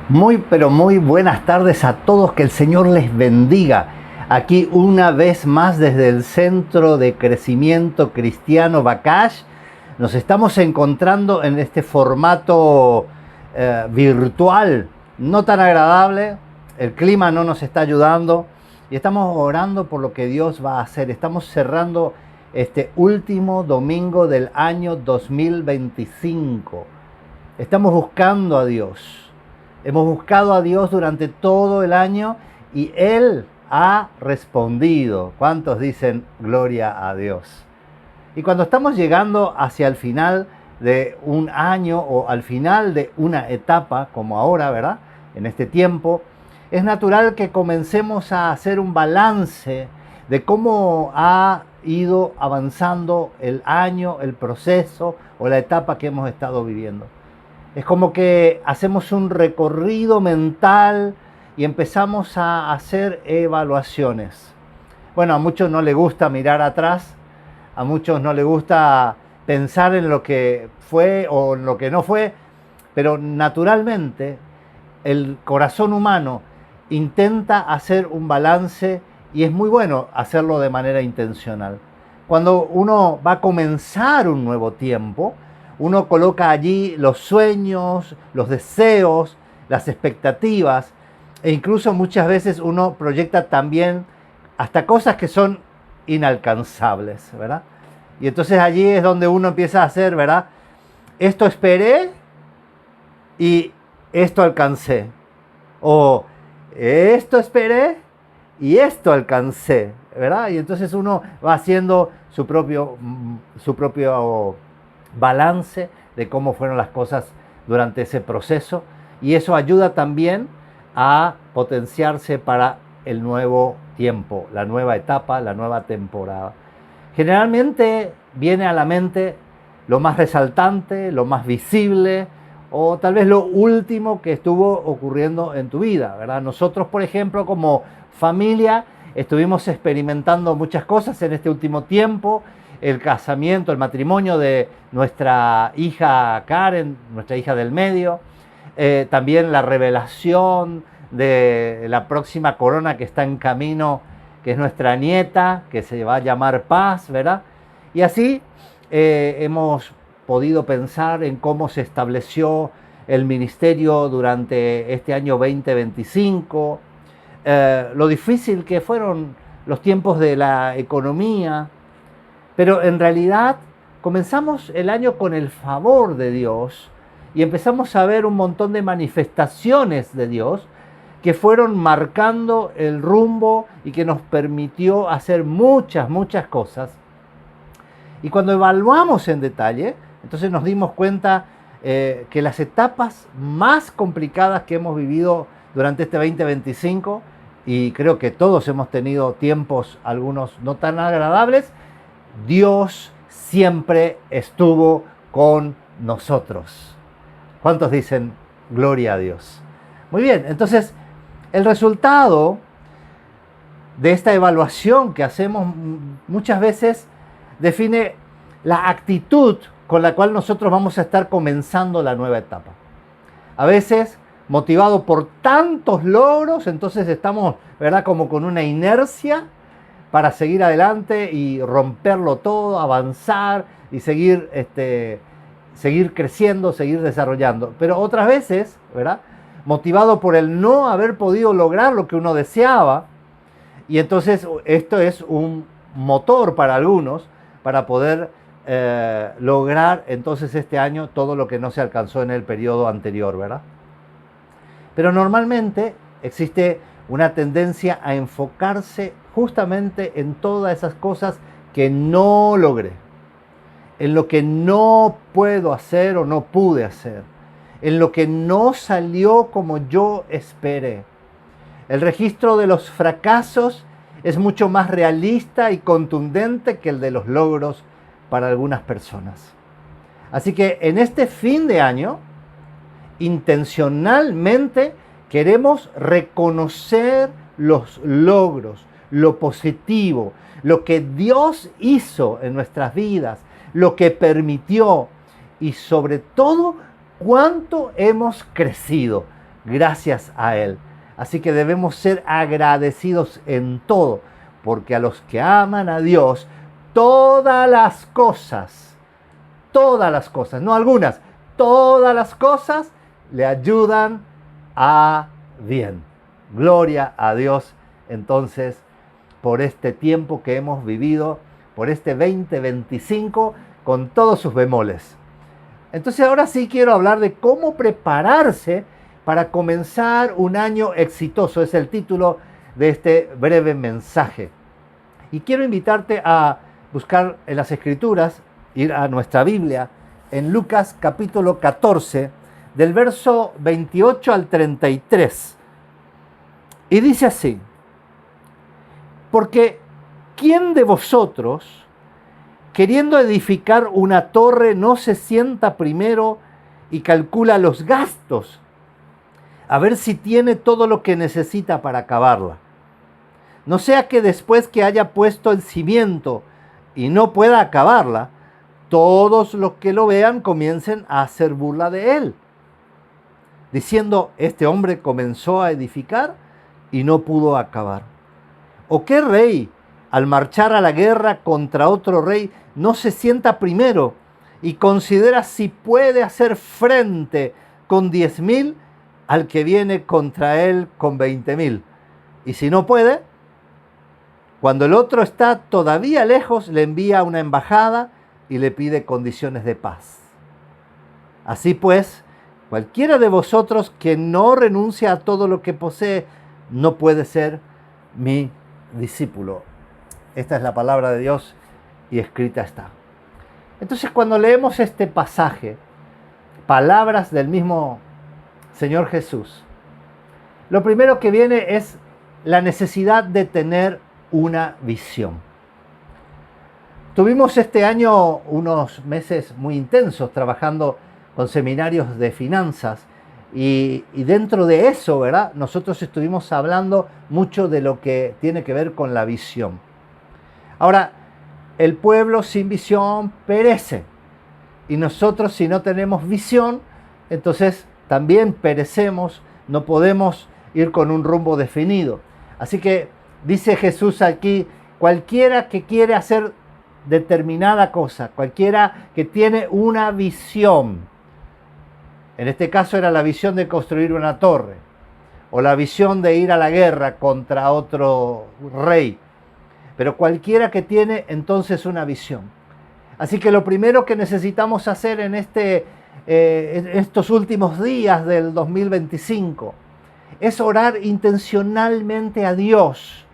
Muy, pero muy buenas tardes a todos, que el Señor les bendiga. Aquí una vez más desde el Centro de Crecimiento Cristiano Bakash, nos estamos encontrando en este formato virtual, no tan agradable, el clima no nos está ayudando y estamos orando por lo que Dios va a hacer. Estamos cerrando este último domingo del año 2025. Estamos buscando a Dios. Hemos buscado a Dios durante todo el año y Él ha respondido. ¿Cuántos dicen gloria a Dios? Y cuando estamos llegando hacia el final de un año o al final de una etapa, como ahora, ¿verdad? En este tiempo, es natural que comencemos a hacer un balance de cómo ha ido avanzando el año, el proceso o la etapa que hemos estado viviendo. Es como que hacemos un recorrido mental y empezamos a hacer evaluaciones. Bueno, a muchos no les gusta mirar atrás, a muchos no les gusta pensar en lo que fue o en lo que no fue, pero naturalmente el corazón humano intenta hacer un balance y es muy bueno hacerlo de manera intencional. Cuando uno va a comenzar un nuevo tiempo, uno coloca allí los sueños, los deseos, las expectativas e incluso muchas veces uno proyecta también hasta cosas que son inalcanzables, ¿verdad? Y entonces allí es donde uno empieza a hacer, ¿verdad? Esto esperé y esto alcancé. O esto esperé y esto alcancé, ¿verdad? Y entonces uno va haciendo su propio balance de cómo fueron las cosas durante ese proceso, y eso ayuda también a potenciarse para el nuevo tiempo, la nueva etapa, la nueva temporada. Generalmente viene a la mente lo más resaltante, lo más visible o tal vez lo último que estuvo ocurriendo en tu vida, ¿verdad? Nosotros, por ejemplo, como familia, estuvimos experimentando muchas cosas en este último tiempo. El casamiento, el matrimonio de nuestra hija Karen, nuestra hija del medio, también la revelación de la próxima corona que está en camino, que es nuestra nieta, que se va a llamar Paz, ¿verdad? Y así hemos podido pensar en cómo se estableció el ministerio durante este año 2025, lo difícil que fueron los tiempos de la economía. Pero en realidad comenzamos el año con el favor de Dios y empezamos a ver un montón de manifestaciones de Dios que fueron marcando el rumbo y que nos permitió hacer muchas cosas. Y cuando evaluamos en detalle, entonces nos dimos cuenta que las etapas más complicadas que hemos vivido durante este 2025, y creo que todos hemos tenido tiempos, algunos no tan agradables, Dios siempre estuvo con nosotros. ¿Cuántos dicen gloria a Dios? Muy bien, entonces el resultado de esta evaluación que hacemos muchas veces define la actitud con la cual nosotros vamos a estar comenzando la nueva etapa. A veces, motivado por tantos logros, entonces estamos, ¿verdad?, como con una inercia para seguir adelante y romperlo todo, avanzar y seguir creciendo, seguir desarrollando. Pero otras veces, ¿verdad?, motivado por el no haber podido lograr lo que uno deseaba, y entonces esto es un motor para algunos para poder lograr entonces este año todo lo que no se alcanzó en el periodo anterior, ¿verdad? Pero normalmente existe una tendencia a enfocarse justamente en todas esas cosas que no logré, en lo que no puedo hacer o no pude hacer, en lo que no salió como yo esperé. El registro de los fracasos es mucho más realista y contundente que el de los logros para algunas personas. Así que en este fin de año, intencionalmente queremos reconocer los logros, lo positivo, lo que Dios hizo en nuestras vidas, lo que permitió y sobre todo cuánto hemos crecido. gracias a Él. Así que debemos ser agradecidos en todo, porque a los que aman a Dios, todas las cosas, no algunas, todas las cosas le ayudan a bien. Gloria a Dios, entonces, por este tiempo que hemos vivido, por este 2025, con todos sus bemoles. Entonces ahora sí quiero hablar de cómo prepararse para comenzar un año exitoso. Es el título de este breve mensaje. Y quiero invitarte a buscar en las Escrituras, ir a nuestra Biblia, en Lucas capítulo 14, del verso 28 al 33. Y dice así: porque ¿quién de vosotros, queriendo edificar una torre, no se sienta primero y calcula los gastos, a ver si tiene todo lo que necesita para acabarla? No sea que después que haya puesto el cimiento y no pueda acabarla, todos los que lo vean comiencen a hacer burla de él, diciendo: este hombre comenzó a edificar y no pudo acabar. ¿O qué rey, al marchar a la guerra contra otro rey, no se sienta primero y considera si puede hacer frente con 10,000 al que viene contra él con 20,000? Y si no puede, cuando el otro está todavía lejos, le envía una embajada y le pide condiciones de paz. Así pues, cualquiera de vosotros que no renuncia a todo lo que posee, no puede ser mi discípulo. Esta es la palabra de Dios y escrita está. Entonces, cuando leemos este pasaje, palabras del mismo Señor Jesús, lo primero que viene es la necesidad de tener una visión. Tuvimos este año unos meses muy intensos trabajando con seminarios de finanzas y dentro de eso, ¿verdad?, nosotros estuvimos hablando mucho de lo que tiene que ver con la visión. Ahora, el pueblo sin visión perece y nosotros, si no tenemos visión, entonces también perecemos, no podemos ir con un rumbo definido. Así que dice Jesús aquí: cualquiera que quiere hacer determinada cosa, cualquiera que tiene una visión, en este caso era la visión de construir una torre, o la visión de ir a la guerra contra otro rey, pero cualquiera que tiene entonces una visión. Así que lo primero que necesitamos hacer en estos últimos días del 2025 es orar intencionalmente a Dios.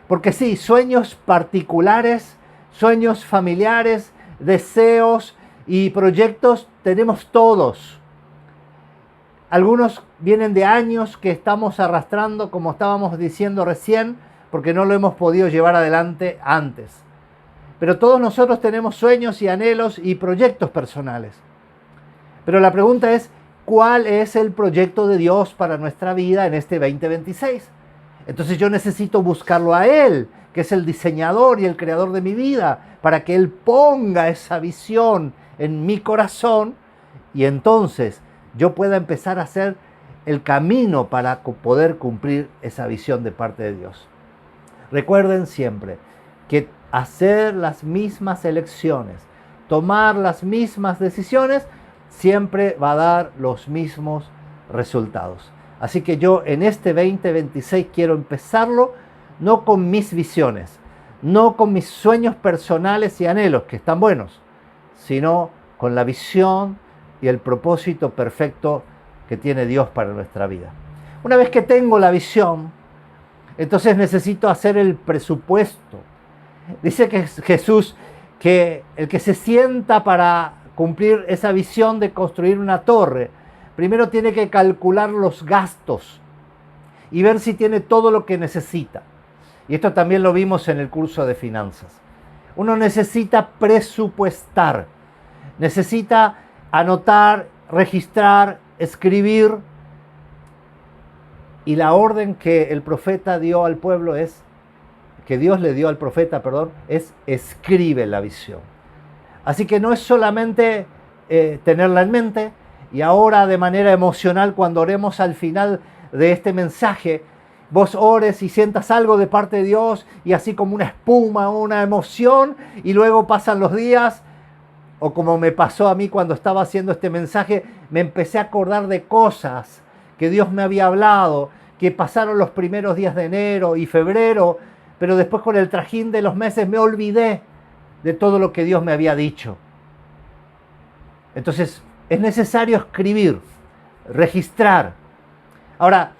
Porque sí, sueños particulares, sueños familiares, deseos y proyectos tenemos todos. Algunos vienen de años que estamos arrastrando, como estábamos diciendo recién, porque no lo hemos podido llevar adelante antes. Pero todos nosotros tenemos sueños y anhelos y proyectos personales. Pero la pregunta es: ¿cuál es el proyecto de Dios para nuestra vida en este 2026? Entonces yo necesito buscarlo a Él, que es el diseñador y el creador de mi vida, para que Él ponga esa visión en mi corazón y entonces yo pueda empezar a hacer el camino para poder cumplir esa visión de parte de Dios. Recuerden siempre que hacer las mismas elecciones, tomar las mismas decisiones, siempre va a dar los mismos resultados. Así que yo en este 2026 quiero empezarlo no con mis visiones, no con mis sueños personales y anhelos, que están buenos, sino con la visión y el propósito perfecto que tiene Dios para nuestra vida. Una vez que tengo la visión, entonces necesito hacer el presupuesto. Dice que Jesús que el que se sienta para cumplir esa visión de construir una torre, primero tiene que calcular los gastos y ver si tiene todo lo que necesita. Y esto también lo vimos en el curso de finanzas. Uno necesita presupuestar, necesita anotar, registrar, escribir. Y la orden que el profeta dio al pueblo es, que Dios le dio al profeta, es: escribe la visión. Así que no es solamente tenerla en mente Y ahora de manera emocional, cuando oremos al final de este mensaje, vos ores y sientas algo de parte de Dios y así como una espuma, una emoción, y luego pasan los días, o como me pasó a mí cuando estaba haciendo este mensaje, me empecé a acordar de cosas que Dios me había hablado, que pasaron los primeros días de enero y febrero, pero después con el trajín de los meses me olvidé de todo lo que Dios me había dicho. Entonces es necesario escribir, registrar. Ahora,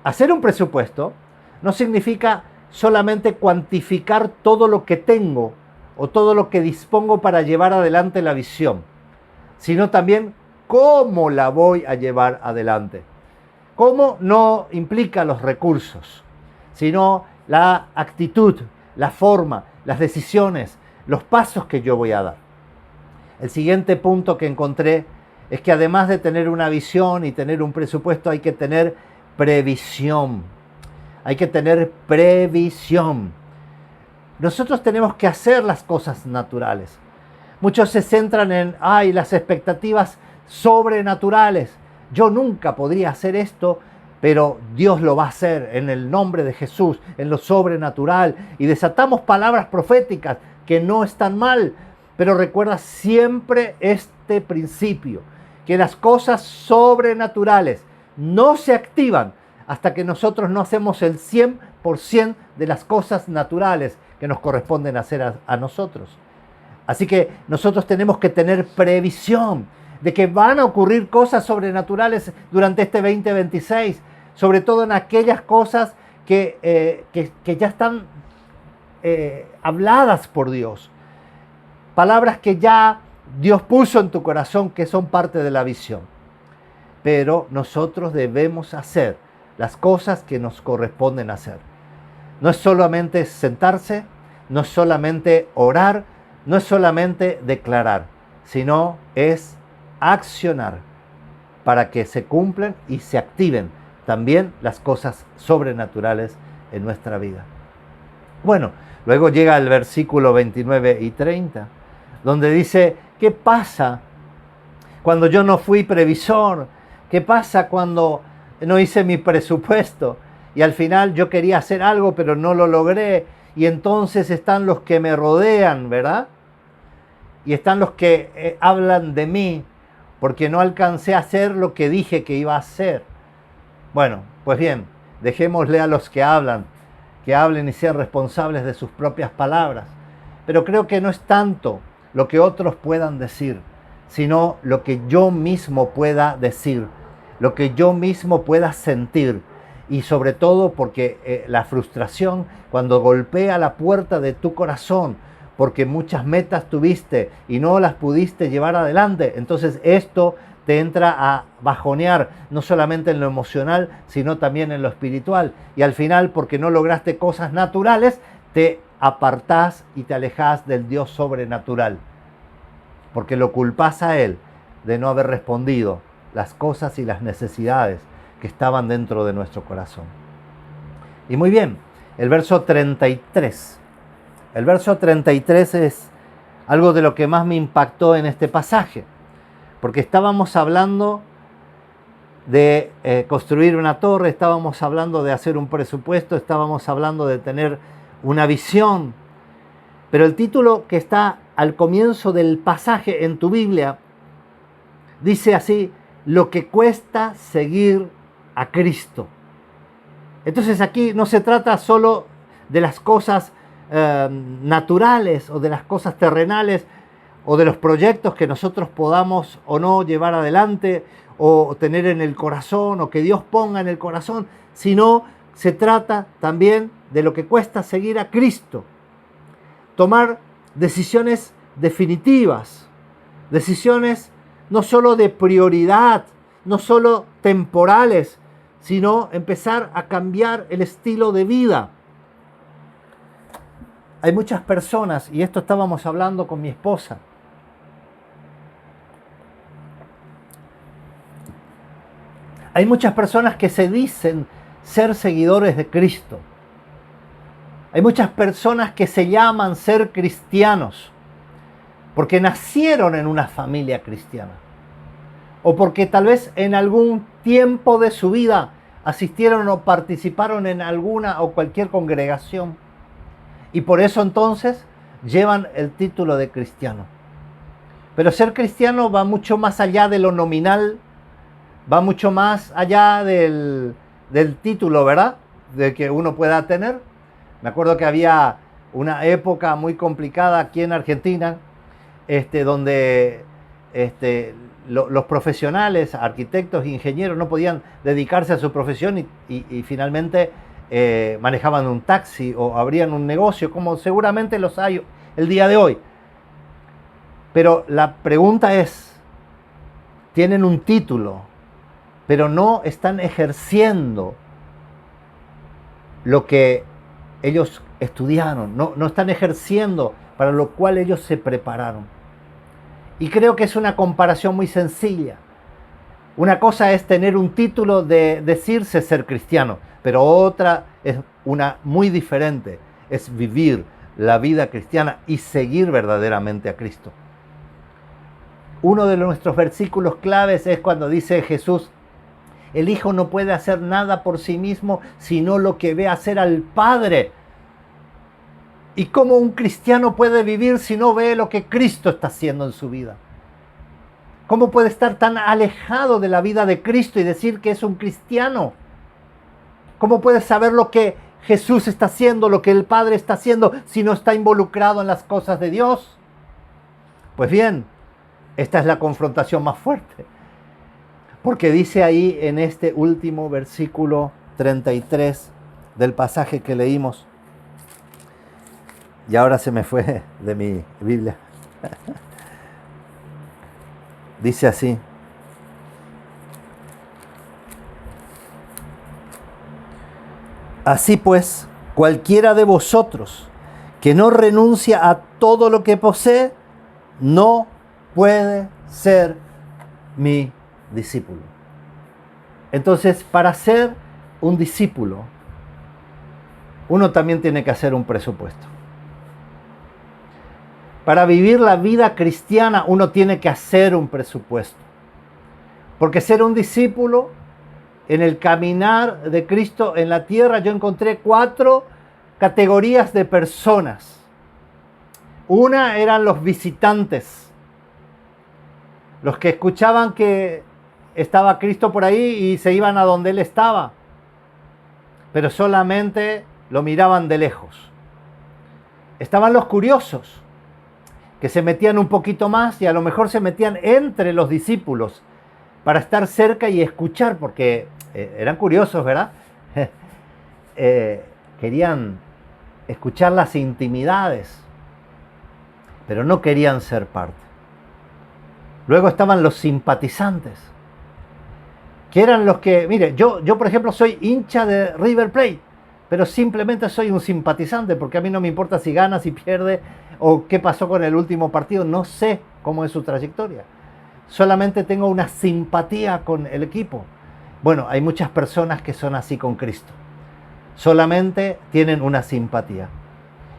hacer un presupuesto no significa solamente cuantificar todo lo que tengo o todo lo que dispongo para llevar adelante la visión, sino también cómo la voy a llevar adelante. Cómo no implica los recursos, sino la actitud, la forma, las decisiones, los pasos que yo voy a dar. El siguiente punto que encontré es que además de tener una visión y tener un presupuesto, hay que tener previsión. Hay que tener previsión. Nosotros tenemos que hacer las cosas naturales. Muchos se centran en, las expectativas sobrenaturales. Yo nunca podría hacer esto, pero Dios lo va a hacer en el nombre de Jesús, en lo sobrenatural. Y desatamos palabras proféticas que no están mal, pero recuerda siempre este principio, que las cosas sobrenaturales no se activan hasta que nosotros no hacemos el 100% de las cosas naturales que nos corresponden hacer a nosotros. Así que nosotros tenemos que tener previsión de que van a ocurrir cosas sobrenaturales durante este 2026, sobre todo en aquellas cosas que ya están habladas por Dios. Palabras que ya Dios puso en tu corazón, que son parte de la visión. Pero nosotros debemos hacer las cosas que nos corresponden hacer. No es solamente sentarse, no es solamente orar, no es solamente declarar, sino es accionar para que se cumplan y se activen también las cosas sobrenaturales en nuestra vida. Bueno, luego llega el versículo 29 y 30, donde dice, ¿qué pasa cuando yo no fui previsor? ¿Qué pasa cuando no hice mi presupuesto? Y al final yo quería hacer algo, pero no lo logré. Y entonces están los que me rodean, ¿verdad? Y están los que hablan de mí, porque no alcancé a hacer lo que dije que iba a hacer. Bueno, pues bien, dejémosle a los que hablen y sean responsables de sus propias palabras. Pero creo que no es tanto lo que otros puedan decir, sino lo que yo mismo pueda decir, lo que yo mismo pueda sentir. Y sobre todo porque la frustración, cuando golpea la puerta de tu corazón, porque muchas metas tuviste y no las pudiste llevar adelante, entonces esto te entra a bajonear, no solamente en lo emocional, sino también en lo espiritual. Y al final, porque no lograste cosas naturales, te apartás y te alejás del Dios sobrenatural, porque lo culpás a Él de no haber respondido las cosas y las necesidades que estaban dentro de nuestro corazón. Y muy bien, el verso 33. El verso 33 es algo de lo que más me impactó en este pasaje, porque estábamos hablando de construir una torre, estábamos hablando de hacer un presupuesto, estábamos hablando de tener una visión, pero el título que está al comienzo del pasaje en tu Biblia dice así: lo que cuesta seguir a Cristo. Entonces aquí no se trata solo de las cosas naturales o de las cosas terrenales o de los proyectos que nosotros podamos o no llevar adelante o tener en el corazón o que Dios ponga en el corazón, sino se trata también de lo que cuesta seguir a Cristo. Tomar decisiones definitivas, decisiones no solo de prioridad, no solo temporales, sino empezar a cambiar el estilo de vida. Hay muchas personas, y esto estábamos hablando con mi esposa, hay muchas personas que se dicen ser seguidores de Cristo. Hay muchas personas que se llaman ser cristianos porque nacieron en una familia cristiana. o porque tal vez en algún tiempo de su vida asistieron o participaron en alguna o cualquier congregación. Y por eso entonces llevan el título de cristiano. Pero ser cristiano va mucho más allá de lo nominal, va mucho más allá del título, ¿verdad? De que uno pueda tener. Me acuerdo que había una época muy complicada aquí en Argentina, donde los profesionales, arquitectos, ingenieros no podían dedicarse a su profesión y finalmente manejaban un taxi o abrían un negocio, como seguramente los hay el día de hoy. Pero la pregunta es, tienen un título, pero no están ejerciendo lo que ellos estudiaron, no están ejerciendo para lo cual ellos se prepararon. Y creo que es una comparación muy sencilla. Una cosa es tener un título de decirse ser cristiano, pero otra es una muy diferente, es vivir la vida cristiana y seguir verdaderamente a Cristo. Uno de nuestros versículos claves es cuando dice Jesús: el Hijo no puede hacer nada por sí mismo, sino lo que ve hacer al Padre. ¿Y cómo un cristiano puede vivir si no ve lo que Cristo está haciendo en su vida? ¿Cómo puede estar tan alejado de la vida de Cristo y decir que es un cristiano? ¿Cómo puede saber lo que Jesús está haciendo, lo que el Padre está haciendo, si no está involucrado en las cosas de Dios? Pues bien, esta es la confrontación más fuerte. Porque dice ahí en este último versículo 33 del pasaje que leímos, y ahora se me fue de mi Biblia. Dice así: así pues, cualquiera de vosotros que no renuncia a todo lo que posee, no puede ser mi discípulo. Entonces, para ser un discípulo, uno también tiene que hacer un presupuesto. Para vivir la vida cristiana, uno tiene que hacer un presupuesto. Porque ser un discípulo, en el caminar de Cristo en la tierra, yo encontré 4 categorías de personas. Una eran los visitantes, los que escuchaban que estaba Cristo por ahí y se iban a donde Él estaba, pero solamente lo miraban de lejos. Estaban los curiosos, que se metían un poquito más y a lo mejor se metían entre los discípulos para estar cerca y escuchar, porque eran curiosos, ¿verdad? Querían escuchar las intimidades, pero no querían ser parte. Luego estaban los simpatizantes, que eran los que, mire, yo por ejemplo soy hincha de River Plate, pero simplemente soy un simpatizante, porque a mí no me importa si gana, si pierde, o qué pasó con el último partido, no sé cómo es su trayectoria. Solamente tengo una simpatía con el equipo. Bueno, hay muchas personas que son así con Cristo. Solamente tienen una simpatía.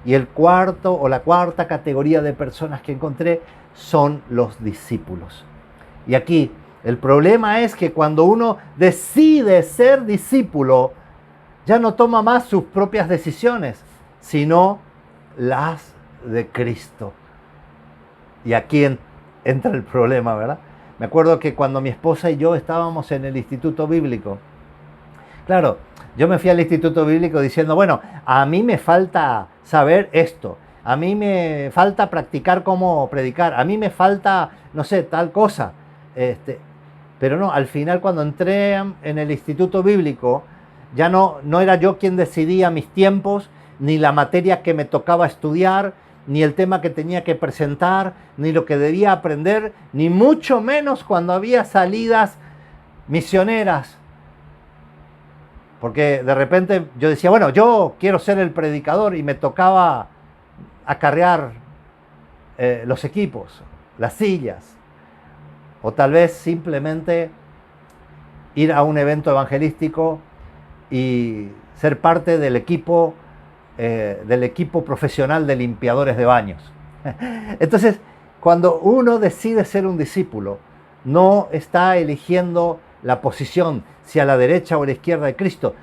Y el cuarto o la cuarta categoría de personas que encontré son los discípulos. Y aquí el problema es que cuando uno decide ser discípulo, ya no toma más sus propias decisiones, sino las de Cristo. Y aquí entra el problema, ¿verdad? Me acuerdo que cuando mi esposa y yo estábamos en el Instituto Bíblico, claro, yo me fui al Instituto Bíblico diciendo, bueno, a mí me falta saber esto, a mí me falta practicar cómo predicar, a mí me falta, no sé, tal cosa. Pero no, al final cuando entré en el Instituto Bíblico, ya no era yo quien decidía mis tiempos, ni la materia que me tocaba estudiar, ni el tema que tenía que presentar, ni lo que debía aprender, ni mucho menos cuando había salidas misioneras. Porque de repente yo decía, bueno, yo quiero ser el predicador y me tocaba acarrear los equipos, las sillas, o tal vez simplemente ir a un evento evangelístico y ser parte del equipo profesional de limpiadores de baños. Entonces, cuando uno decide ser un discípulo, no está eligiendo la posición, si a la derecha o a la izquierda de Cristo.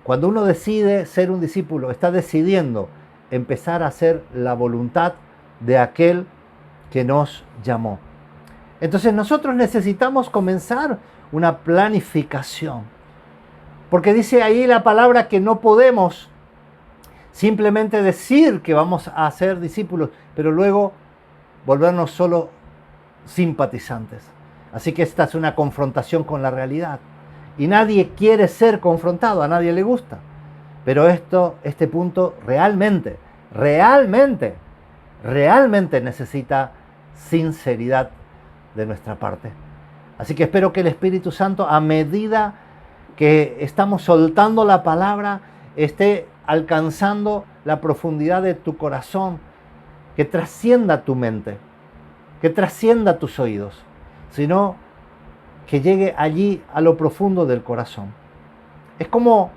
Cuando uno decide ser un discípulo, está decidiendo empezar a hacer la voluntad de aquel que nos llamó. Entonces nosotros necesitamos comenzar una planificación. Porque dice ahí la palabra que no podemos simplemente decir que vamos a ser discípulos, pero luego volvernos solo simpatizantes. Así que esta es una confrontación con la realidad. Y nadie quiere ser confrontado, a nadie le gusta. Pero este punto realmente necesita sinceridad de nuestra parte. Así que espero que el Espíritu Santo, a medida que estamos soltando la palabra, esté alcanzando la profundidad de tu corazón, que trascienda tu mente, que trascienda tus oídos, sino que llegue allí a lo profundo del corazón. Es como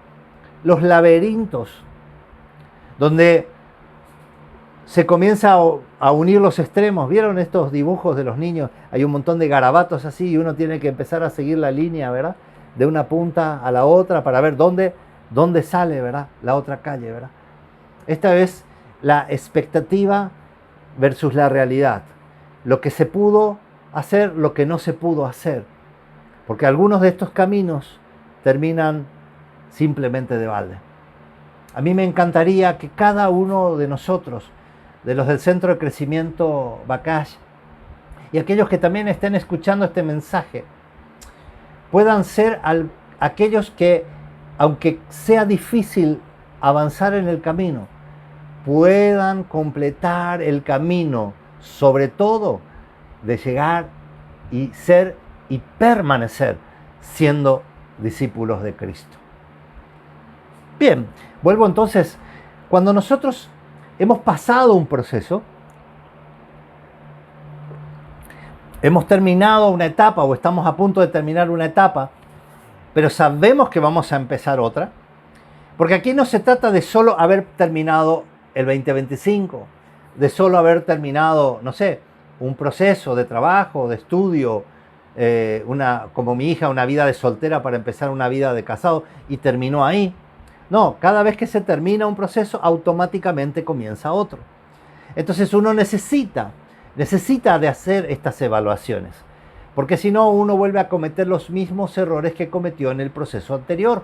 los laberintos, donde se comienza a unir los extremos. ¿Vieron estos dibujos de los niños? Hay un montón de garabatos así y uno tiene que empezar a seguir la línea, ¿verdad? De una punta a la otra para ver dónde sale, ¿verdad? La otra calle, ¿verdad? Esta es la expectativa versus la realidad. Lo que se pudo hacer, lo que no se pudo hacer. Porque algunos de estos caminos terminan simplemente de balde. A mí me encantaría que cada uno de nosotros, de los del Centro de Crecimiento Bakash, y aquellos que también estén escuchando este mensaje, puedan ser aquellos que, aunque sea difícil avanzar en el camino, puedan completar el camino, sobre todo de llegar y ser y permanecer siendo discípulos de Cristo. Bien, vuelvo entonces, cuando nosotros hemos pasado un proceso, hemos terminado una etapa o estamos a punto de terminar una etapa, pero sabemos que vamos a empezar otra, porque aquí no se trata de solo haber terminado el 2025, de solo haber terminado, no sé, un proceso de trabajo, de estudio, como mi hija, una vida de soltera para empezar una vida de casado y terminó ahí. No, cada vez que se termina un proceso, automáticamente comienza otro. Entonces uno necesita de hacer estas evaluaciones, porque si no, uno vuelve a cometer los mismos errores que cometió en el proceso anterior.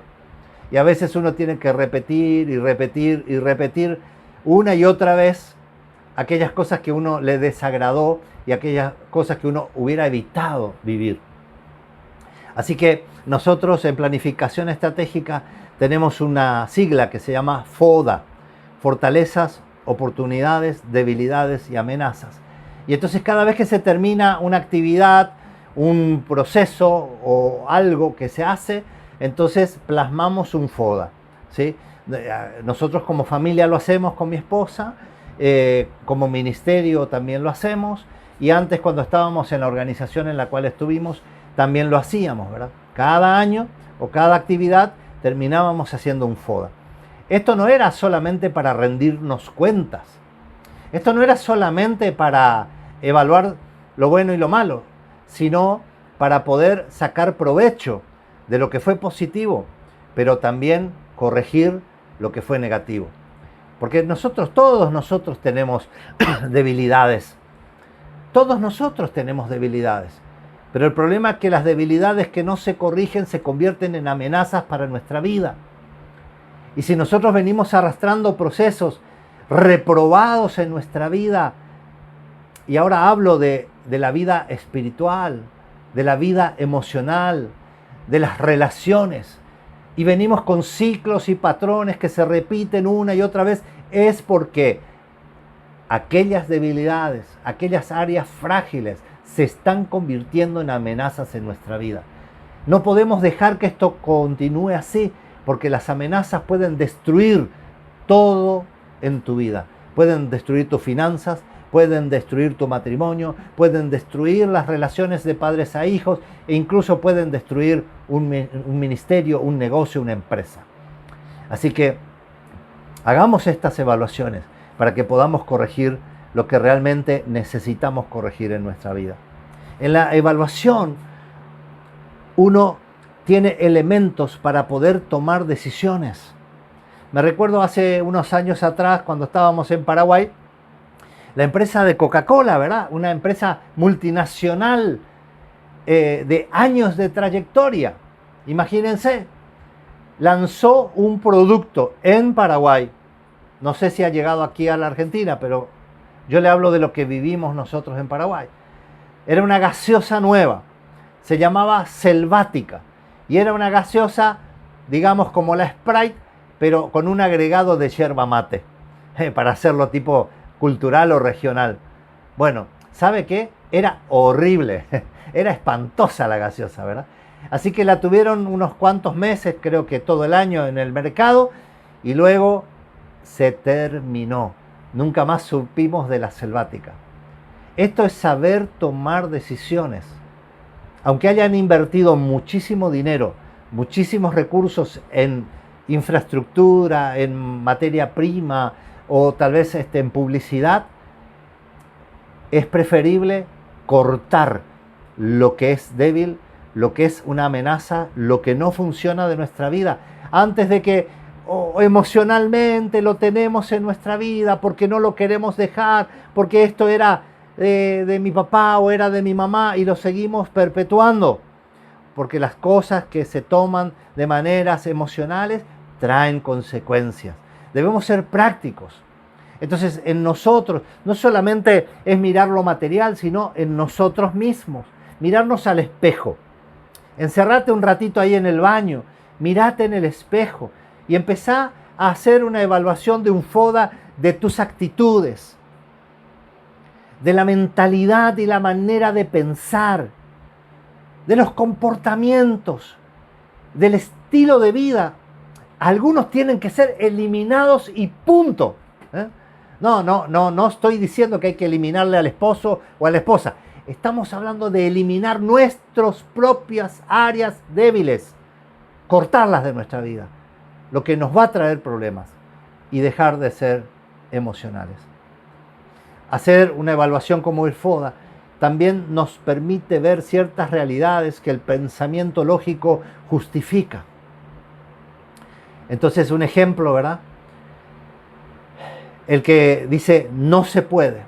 Y a veces uno tiene que repetir y repetir y repetir una y otra vez aquellas cosas que uno le desagradó y aquellas cosas que uno hubiera evitado vivir. Así que nosotros en planificación estratégica tenemos una sigla que se llama FODA, fortalezas, oportunidades, debilidades y amenazas. Y entonces cada vez que se termina una actividad, un proceso o algo que se hace, entonces plasmamos un FODA, ¿sí? Nosotros como familia lo hacemos con mi esposa, como ministerio también lo hacemos, y antes cuando estábamos en la organización en la cual estuvimos también lo hacíamos, ¿verdad? Cada año o cada actividad terminábamos haciendo un FODA. Esto no era solamente para rendirnos cuentas, esto no era solamente para evaluar lo bueno y lo malo, sino para poder sacar provecho de lo que fue positivo, pero también corregir lo que fue negativo. Porque todos nosotros tenemos debilidades. Todos nosotros tenemos debilidades. Pero el problema es que las debilidades que no se corrigen se convierten en amenazas para nuestra vida. Y si nosotros venimos arrastrando procesos reprobados en nuestra vida, y ahora hablo de la vida espiritual, de la vida emocional, de las relaciones, y venimos con ciclos y patrones que se repiten una y otra vez, es porque aquellas debilidades, aquellas áreas frágiles se están convirtiendo en amenazas en nuestra vida. No podemos dejar que esto continúe así, porque las amenazas pueden destruir todo en tu vida. Pueden destruir tus finanzas, pueden destruir tu matrimonio, pueden destruir las relaciones de padres a hijos e incluso pueden destruir un ministerio, un negocio, una empresa. Así que hagamos estas evaluaciones para que podamos corregir lo que realmente necesitamos corregir en nuestra vida. En la evaluación uno tiene elementos para poder tomar decisiones. Me recuerdo hace unos años atrás, cuando estábamos en Paraguay, la empresa de Coca-Cola, ¿verdad? Una empresa multinacional de años de trayectoria. Imagínense, lanzó un producto en Paraguay. No sé si ha llegado aquí a la Argentina, pero yo le hablo de lo que vivimos nosotros en Paraguay. Era una gaseosa nueva, se llamaba Selvática, y era una gaseosa, digamos, como la Sprite, pero con un agregado de yerba mate, para hacerlo tipo cultural o regional. Bueno, ¿sabe qué? Era horrible, era espantosa la gaseosa, ¿verdad? Así que la tuvieron unos cuantos meses, creo que todo el año en el mercado, y luego se terminó. Nunca más supimos de la Selvática. Esto es saber tomar decisiones. Aunque hayan invertido muchísimo dinero, muchísimos recursos en infraestructura, en materia prima o tal vez en publicidad, es preferible cortar lo que es débil, lo que es una amenaza, lo que no funciona de nuestra vida, antes de que emocionalmente lo tenemos en nuestra vida porque no lo queremos dejar, porque esto era de mi papá o era de mi mamá y lo seguimos perpetuando. Porque las cosas que se toman de maneras emocionales traen consecuencias. Debemos ser prácticos. Entonces, en nosotros, no solamente es mirar lo material, sino en nosotros mismos. Mirarnos al espejo. Encerrate un ratito ahí en el baño, mirate en el espejo y empezá a hacer una evaluación de un FODA de tus actitudes, de la mentalidad y la manera de pensar, de los comportamientos, del estilo de vida. Algunos tienen que ser eliminados y punto. No estoy diciendo que hay que eliminarle al esposo o a la esposa. Estamos hablando de eliminar nuestras propias áreas débiles, cortarlas de nuestra vida, lo que nos va a traer problemas y dejar de ser emocionales. Hacer una evaluación como el FODA también nos permite ver ciertas realidades que el pensamiento lógico justifica. Entonces, un ejemplo, ¿verdad? El que dice, no se puede.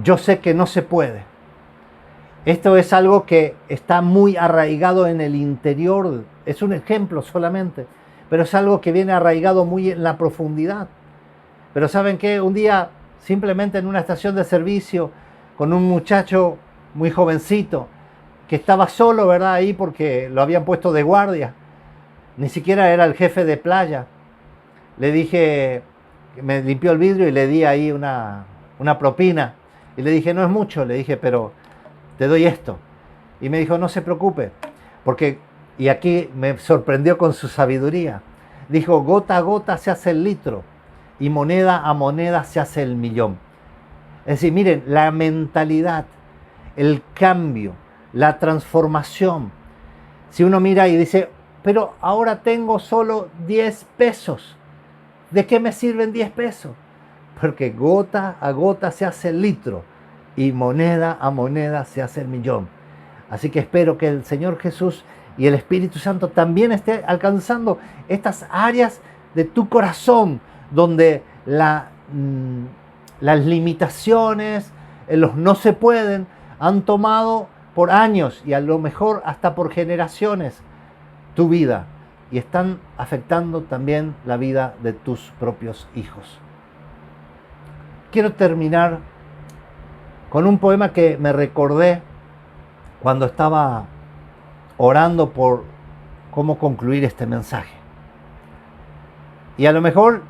Yo sé que no se puede. Esto es algo que está muy arraigado en el interior. Es un ejemplo solamente, pero es algo que viene arraigado muy en la profundidad. Pero ¿saben qué? Un día, simplemente en una estación de servicio, con un muchacho muy jovencito, que estaba solo, ¿verdad? Ahí porque lo habían puesto de guardia. Ni siquiera era el jefe de playa. Le dije, me limpió el vidrio y le di ahí una propina. Y le dije, no es mucho, le dije, pero te doy esto. Y me dijo, no se preocupe, porque, y aquí me sorprendió con su sabiduría. Dijo, gota a gota se hace el litro y moneda a moneda se hace el millón. Es decir, miren, la mentalidad, el cambio, la transformación. Si uno mira y dice, pero ahora tengo solo 10 pesos. ¿De qué me sirven 10 pesos? Porque gota a gota se hace el litro y moneda a moneda se hace el millón. Así que espero que el Señor Jesús y el Espíritu Santo también esté alcanzando estas áreas de tu corazón donde las limitaciones, los no se pueden, han tomado por años y a lo mejor hasta por generaciones tu vida y están afectando también la vida de tus propios hijos. Quiero terminar con un poema que me recordé cuando estaba orando por cómo concluir este mensaje. Y a lo mejor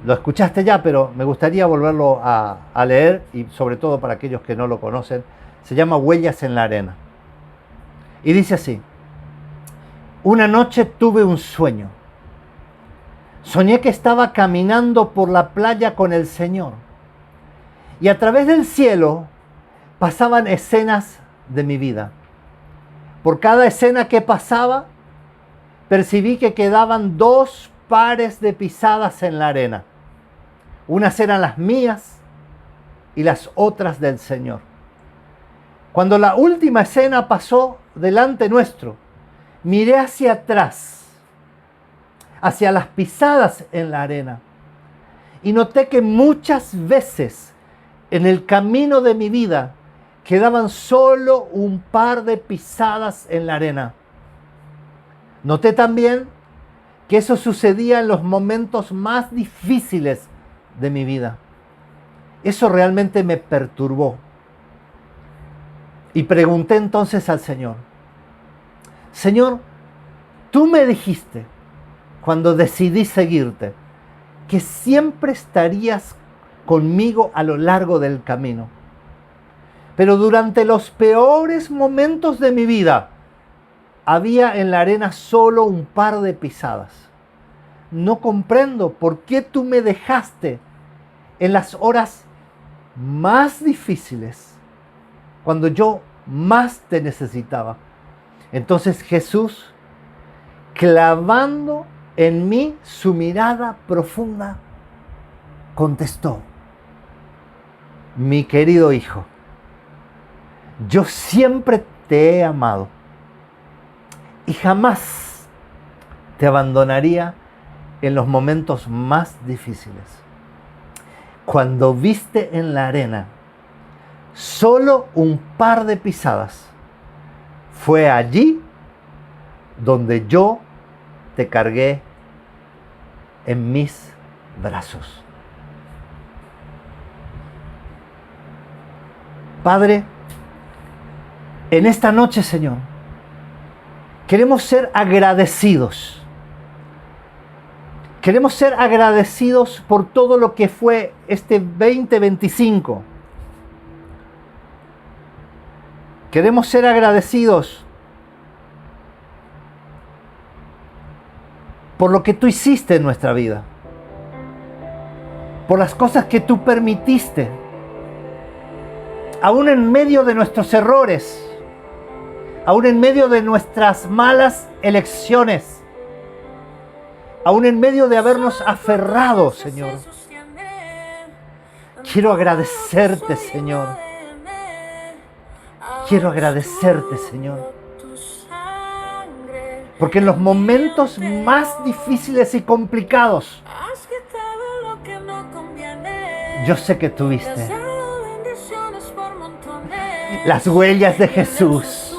lo escuchaste ya, pero me gustaría volverlo a leer, y sobre todo para aquellos que no lo conocen. Se llama Huellas en la arena. Y dice así: una noche tuve un sueño. Soñé que estaba caminando por la playa con el Señor. Y a través del cielo pasaban escenas de mi vida. Por cada escena que pasaba, percibí que quedaban 2 pares de pisadas en la arena. Unas eran las mías y las otras del Señor. Cuando la última escena pasó delante nuestro, miré hacia atrás, hacia las pisadas en la arena, y noté que muchas veces en el camino de mi vida quedaban solo un par de pisadas en la arena. Noté también que eso sucedía en los momentos más difíciles de mi vida. Eso realmente me perturbó. Y pregunté entonces al Señor, Señor, tú me dijiste cuando decidí seguirte que siempre estarías conmigo a lo largo del camino. Pero durante los peores momentos de mi vida, había en la arena solo un par de pisadas. No comprendo por qué tú me dejaste en las horas más difíciles, cuando yo más te necesitaba. Entonces Jesús, clavando en mí su mirada profunda, contestó, mi querido hijo, yo siempre te he amado y jamás te abandonaría en los momentos más difíciles. Cuando viste en la arena solo un par de pisadas, fue allí donde yo te cargué en mis brazos. Padre, en esta noche, Señor, queremos ser agradecidos. Queremos ser agradecidos por todo lo que fue este 2025. Queremos ser agradecidos por lo que tú hiciste en nuestra vida, por las cosas que tú permitiste, aún en medio de nuestros errores, aún en medio de nuestras malas elecciones, aún en medio de habernos aferrado, Señor. Quiero agradecerte, Señor. Quiero agradecerte, Señor. Porque en los momentos más difíciles y complicados, yo sé que tuviste las huellas de Jesús.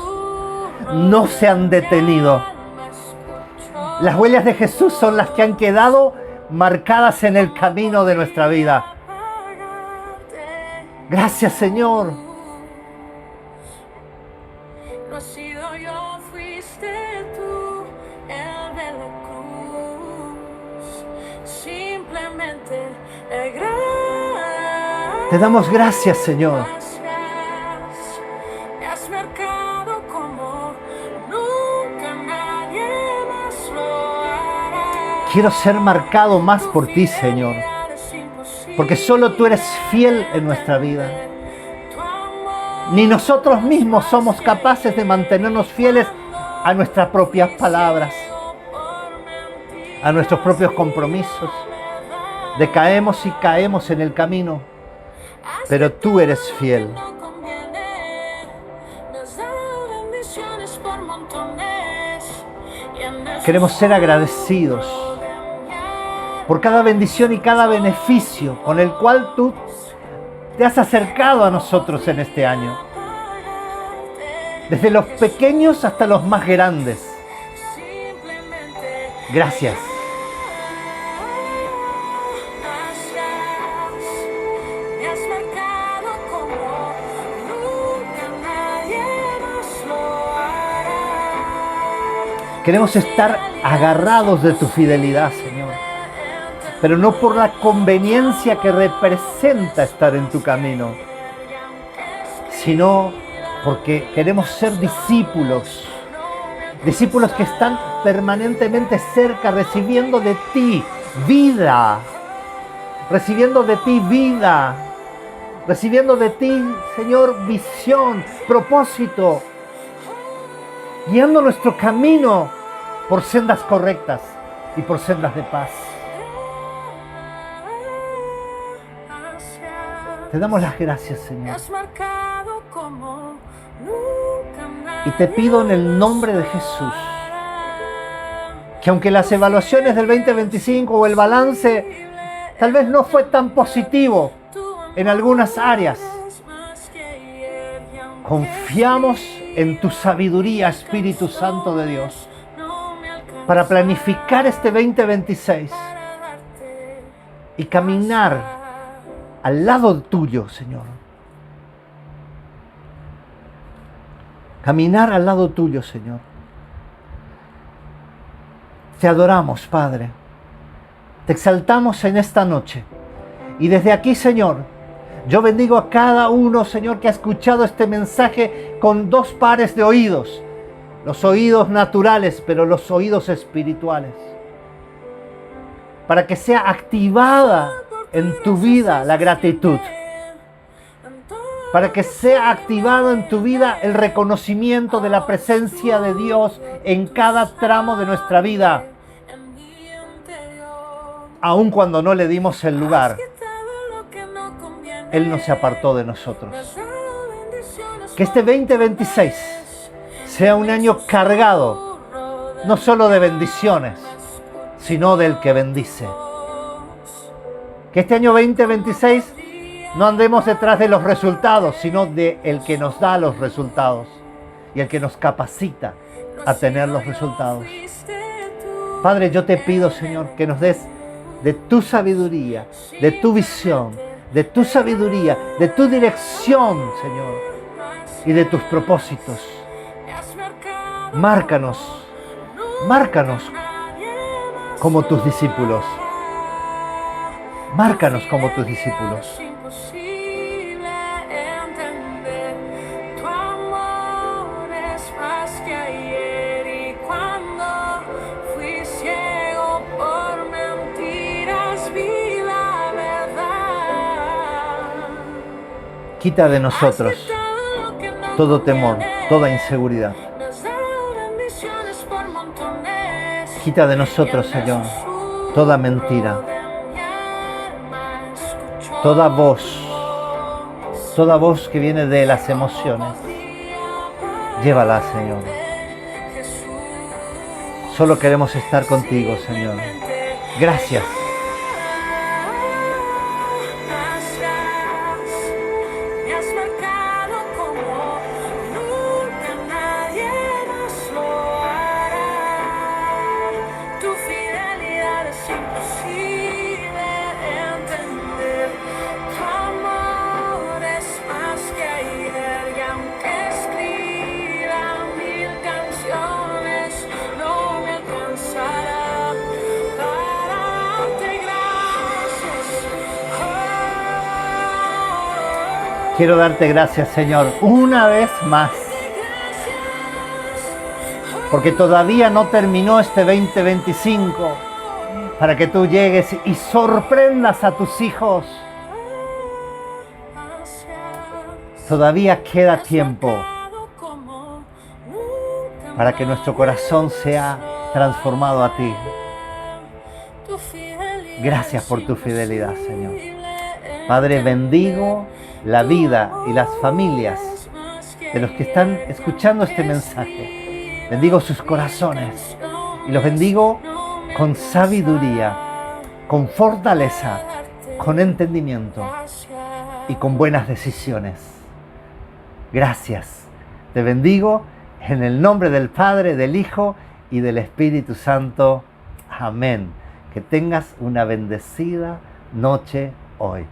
No se han detenido. Las huellas de Jesús son las que han quedado marcadas en el camino de nuestra vida. Gracias, Señor. No he sido yo, fuiste tú, el de la cruz. Simplemente te damos gracias, Señor. Me has marcado como nunca nadie más lo hará. Quiero ser marcado más por ti, Señor, porque solo tú eres fiel en nuestra vida. Ni nosotros mismos somos capaces de mantenernos fieles a nuestras propias palabras, a nuestros propios compromisos. Decaemos y caemos en el camino, pero tú eres fiel. Queremos ser agradecidos por cada bendición y cada beneficio con el cual tú te has acercado a nosotros en este año. Desde los pequeños hasta los más grandes. Gracias. Queremos estar agarrados de tu fidelidad, Señor, pero no por la conveniencia que representa estar en tu camino, sino porque queremos ser discípulos, discípulos que están permanentemente cerca, recibiendo de ti vida, recibiendo de ti vida, recibiendo de ti, Señor, visión, propósito, guiando nuestro camino por sendas correctas y por sendas de paz. Te damos las gracias, Señor. Y te pido en el nombre de Jesús que aunque las evaluaciones del 2025 o el balance tal vez no fue tan positivo en algunas áreas, confiamos en tu sabiduría, Espíritu Santo de Dios, para planificar este 2026 y caminar al lado tuyo, Señor. Caminar al lado tuyo, Señor. Te adoramos, Padre. Te exaltamos en esta noche. Y desde aquí, Señor, yo bendigo a cada uno, Señor, que ha escuchado este mensaje con dos pares de oídos. Los oídos naturales, pero los oídos espirituales. Para que sea activada en tu vida la gratitud. Para que sea activado en tu vida el reconocimiento de la presencia de Dios en cada tramo de nuestra vida. Aun cuando no le dimos el lugar, Él no se apartó de nosotros. Que este 2026 sea un año cargado, no solo de bendiciones, sino del que bendice. Que este año 2026 no andemos detrás de los resultados, sino de el que nos da los resultados y el que nos capacita a tener los resultados. Padre, yo te pido, Señor, que nos des de tu sabiduría, de tu visión, de tu sabiduría, de tu dirección, Señor, y de tus propósitos. Márcanos como tus discípulos. Márcanos como tus discípulos. Quita de nosotros todo temor, toda inseguridad. Quita de nosotros, Señor, toda mentira, toda voz que viene de las emociones. Llévala, Señor. Solo queremos estar contigo, Señor. Gracias. Quiero darte gracias, Señor, una vez más, porque todavía no terminó este 2025, para que tú llegues y sorprendas a tus hijos. Todavía queda tiempo para que nuestro corazón sea transformado a ti. Gracias por tu fidelidad, Señor. Padre, bendigo la vida y las familias de los que están escuchando este mensaje. Bendigo sus corazones y los bendigo con sabiduría, con fortaleza, con entendimiento y con buenas decisiones. Gracias. Te bendigo en el nombre del Padre, del Hijo y del Espíritu Santo. Amén. Que tengas una bendecida noche hoy.